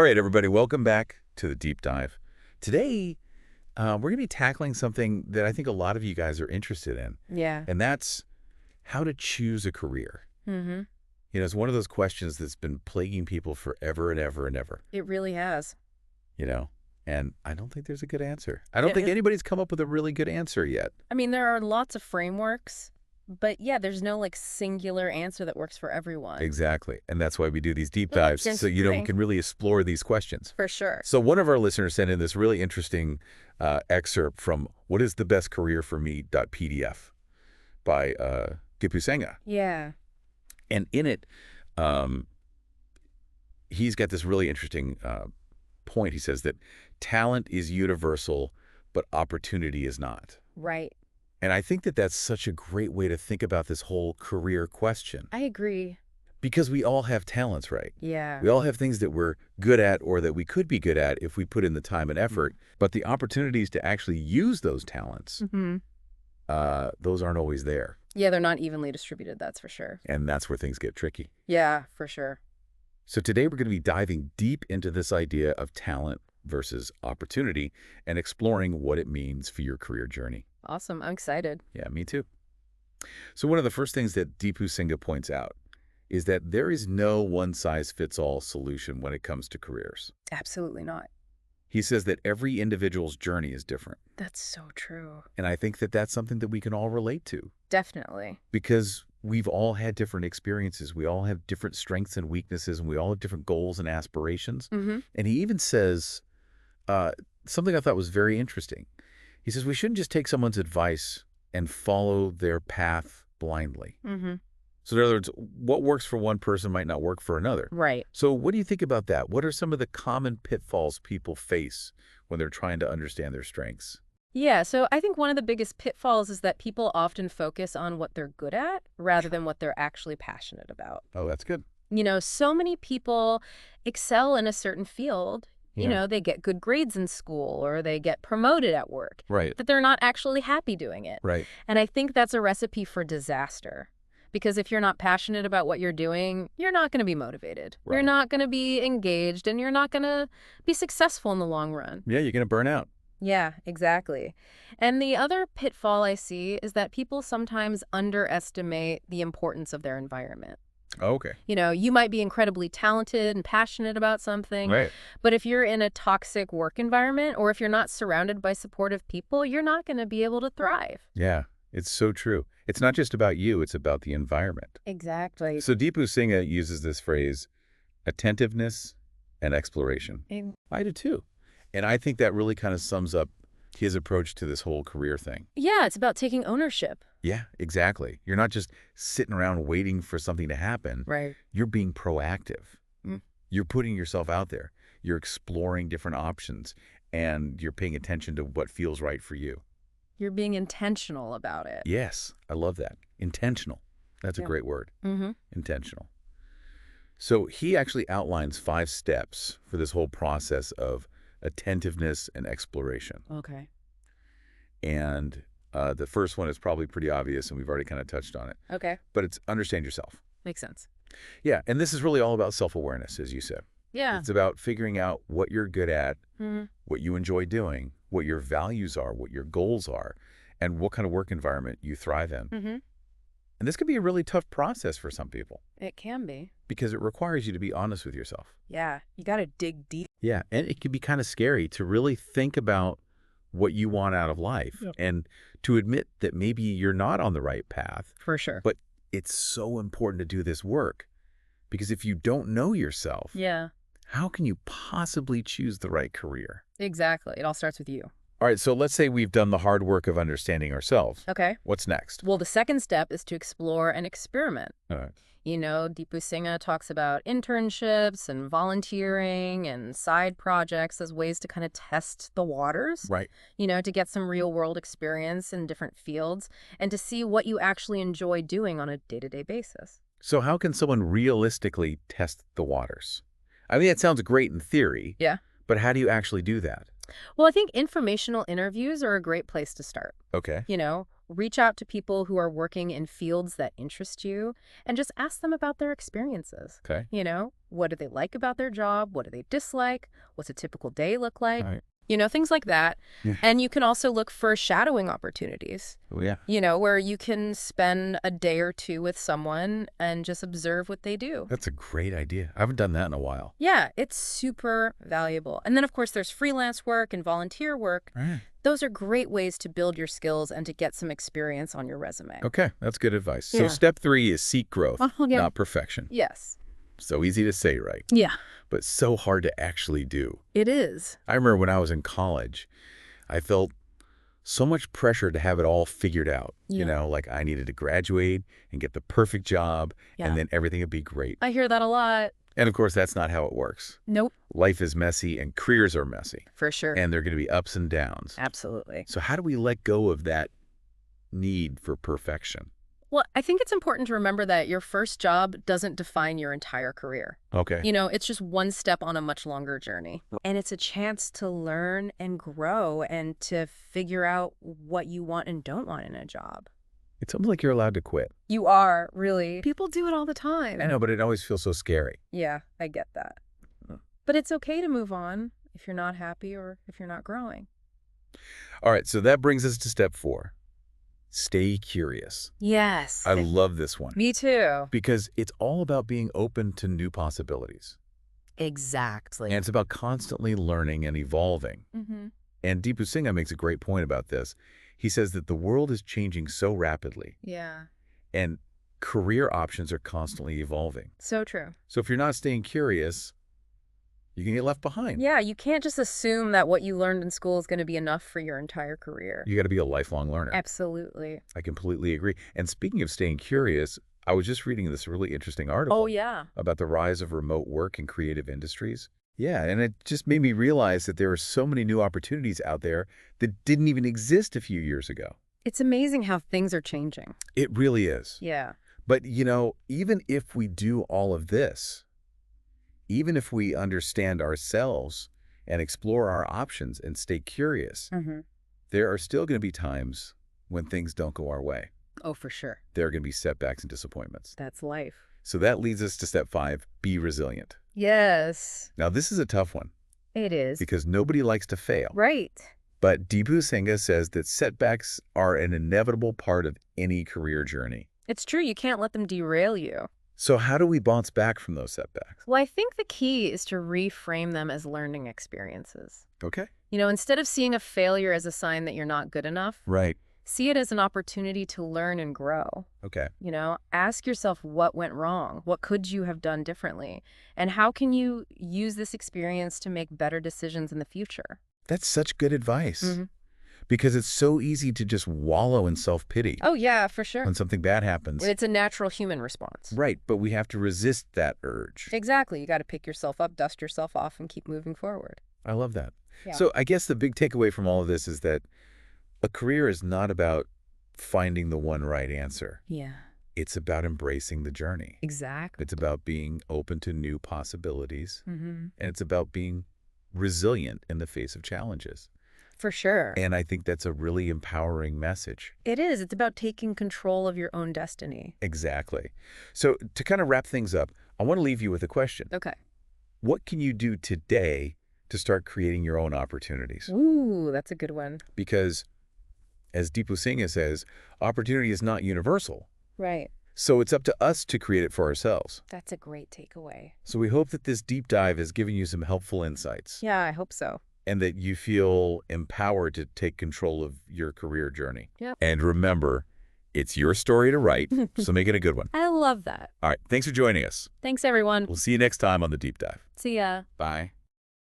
All right, everybody, welcome back to the Deep Dive. Today, we're going to be tackling something that I think a lot of you guys are interested in, Yeah. and that's how to choose a career. Mm-hmm. It's one of those questions that's been plaguing people forever and ever and ever, It really has. you know, and I don't think there's a good answer. I don't Yeah, think anybody's come up with a really good answer yet. I mean, there are lots of frameworks, but yeah, there's no singular answer that works for everyone. Exactly, and that's why we do these deep Yeah, dives, it's so we interesting. can really explore these questions. For sure. So one of our listeners sent in this really interesting excerpt from What is the Best Career for Me.pdf by Gipu Senga. Yeah. And in it, he's got this really interesting point. He says that talent is universal, but opportunity is not. Right. And I think that that's such a great way to think about this whole career question. I agree. Because we all have talents, right? Yeah. We all have things that we're good at or that we could be good at if we put in the time and effort. But the opportunities to actually use those talents, Mm-hmm. those aren't always there. Yeah, they're not evenly distributed, that's for sure. And that's where things get tricky. Yeah, for sure. So today we're going to be diving deep into this idea of talent versus opportunity and exploring what it means for your career journey. Awesome. I'm excited. Yeah, me too. So one of the first things that Deepu Singha points out is that there is no one-size-fits-all solution when it comes to careers. Absolutely not. He says that every individual's journey is different. That's so true. And I think that that's something that we can all relate to Definitely. because we've all had different experiences. We all have different strengths and weaknesses, and we all have different goals and aspirations. Mm-hmm. And he even says something I thought was very interesting. He says we shouldn't just take someone's advice and follow their path blindly. Mm-hmm. So in other words, what works for one person might not work for another. Right. So what do you think about that? What are some of the common pitfalls people face when they're trying to understand their strengths? Yeah, so I think one of the biggest pitfalls is that people often focus on what they're good at rather than what they're actually passionate about. Oh, that's good. So many people excel in a certain field. Yeah. They get good grades in school or they get promoted at work, Right, but they're not actually happy doing it. right. And I think that's a recipe for disaster. Because if you're not passionate about what you're doing, you're not going to be motivated. You're Right. not going to be engaged, and you're not going to be successful in the long run. Yeah, you're going to burn out. Yeah, exactly. And the other pitfall I see is that people sometimes underestimate the importance of their environment. Oh, okay. You might be incredibly talented and passionate about something, Right. but if you're in a toxic work environment or if you're not surrounded by supportive people, you're not going to be able to thrive. Yeah, it's so true. It's not just about you, it's about the environment. Exactly. So Deepu Singha uses this phrase, attentiveness and exploration. I do too. And I think that really kind of sums up his approach to this whole career thing. Yeah, it's about taking ownership. Yeah, exactly. You're not just sitting around waiting for something to happen. Right. You're being proactive. Mm. You're putting yourself out there. You're exploring different options, and you're paying attention to what feels right for you. You're being intentional about it. Yes, I love that. Intentional. That's a Yeah. great word. Mm-hmm. Intentional. So he actually outlines 5 steps for this whole process of attentiveness and exploration. Okay. And the first one is probably pretty obvious, and we've already kind of touched on it. Okay. But it's understand yourself. Makes sense. Yeah, and this is really all about self-awareness, as you said. Yeah. It's about figuring out what you're good at, Mm-hmm. what you enjoy doing, what your values are, what your goals are, and what kind of work environment you thrive in. Mm-hmm. And this can be a really tough process for some people It can be. because it requires you to be honest with yourself. Yeah. You got to dig deep. Yeah, and it can be kind of scary to really think about what you want out of life and to admit that maybe you're not on the right path. For sure. But it's so important to do this work because if you don't know yourself, Yeah. how can you possibly choose the right career? Exactly. It all starts with you. All right, so let's say we've done the hard work of understanding ourselves. Okay. What's next? Well, the second step is to explore and experiment. All right. Deepu Singha talks about internships and volunteering and side projects as ways to kind of test the waters, Right. to get some real world experience in different fields and to see what you actually enjoy doing on a day-to-day basis. So how can someone realistically test the waters? I mean, that sounds great in theory. Yeah. But how do you actually do that? Well, I think informational interviews are a great place to start. Okay. reach out to people who are working in fields that interest you and just ask them about their experiences. Okay. You know, what do they like about their job? What do they dislike? What's a typical day look like? Right. You know, things like that. Yeah. And you can also look for shadowing opportunities, Oh, yeah. you know, where you can spend a day or two with someone and just observe what they do. That's a great idea. I haven't done that in a while. Yeah, it's super valuable. And then, of course, there's freelance work and volunteer work. Right. Those are great ways to build your skills and to get some experience on your resume. Okay, that's good advice. So Yeah. step 3 is seek growth, Yeah. not perfection. Yes. So easy to say, right? Yeah, But so hard to actually do. it is. I remember when I was in college, I felt so much pressure to have it all figured out. You Yeah. know, like I needed to graduate and get the perfect job, Yeah. and then everything would be great. I hear that a lot. And of course, that's not how it works. Nope. Life is messy and careers are messy, For sure. and there are going to be ups and downs. Absolutely. So how do we let go of that need for perfection? Well, I think it's important to remember that your first job doesn't define your entire career. Okay. You know, it's just one step on a much longer journey. And it's a chance to learn and grow and to figure out what you want and don't want in a job. It's almost like you're allowed to quit. You are, really. People do it all the time. I know, but it always feels so scary. Yeah, I get that. Huh. But it's okay to move on if you're not happy or if you're not growing. All right, so that brings us to step 4. Stay curious. Yes. I love this one Me too. because it's all about being open to new possibilities. Exactly. And it's about constantly learning and evolving. Mm-hmm. And Deepu Singha makes a great point about this. He says that the world is changing so rapidly Yeah. and career options are constantly evolving. So true. So if you're not staying curious, you can get left behind. Yeah, you can't just assume that what you learned in school is going to be enough for your entire career. You got to be a lifelong learner. Absolutely. I completely agree. And speaking of staying curious, I was just reading this really interesting article Oh, yeah. about the rise of remote work in creative industries. Yeah, and it just made me realize that there are so many new opportunities out there that didn't even exist a few years ago. It's amazing how things are changing. It really is. Yeah. But, you know, even if we do all of this, even if we understand ourselves and explore our options and stay curious, Mm-hmm. there are still going to be times when things don't go our way. Oh, for sure. There are going to be setbacks and disappointments. That's life. So that leads us to step 5, be resilient. Yes, Now, this is a tough one it is. because nobody likes to fail. Right. But Deepu Singha says that setbacks are an inevitable part of any career journey. It's true. You can't let them derail you. So how do we bounce back from those setbacks? Well, I think the key is to reframe them as learning experiences. Okay. You know, instead of seeing a failure as a sign that you're not good enough, Right. see it as an opportunity to learn and grow. Okay. You know, ask yourself what went wrong? What could you have done differently? And how can you use this experience to make better decisions in the future? That's such good advice. Mhm. Because it's so easy to just wallow in self-pity Oh, yeah, for sure. when something bad happens. It's a natural human response. Right, but we have to resist that urge. Exactly. You got to pick yourself up, dust yourself off, and keep moving forward. I love that. Yeah. So I guess the big takeaway from all of this is that a career is not about finding the one right answer. Yeah, It's about embracing the journey. exactly. It's about being open to new possibilities. Mm-hmm. And it's about being resilient in the face of challenges. For sure. And I think that's a really empowering message. It is. It's about taking control of your own destiny. Exactly. So to kind of wrap things up, I want to leave you with a question. Okay. What can you do today to start creating your own opportunities? Ooh, that's a good one. Because as Deepu Singha says, opportunity is not universal. Right. So it's up to us to create it for ourselves. That's a great takeaway. So we hope that this deep dive has given you some helpful insights Yeah, I hope so. and that you feel empowered to take control of your career journey. Yep. And remember, it's your story to write, so make it a good one. I love that. All right, thanks for joining us. Thanks, everyone. We'll see you next time on The Deep Dive. See ya. Bye.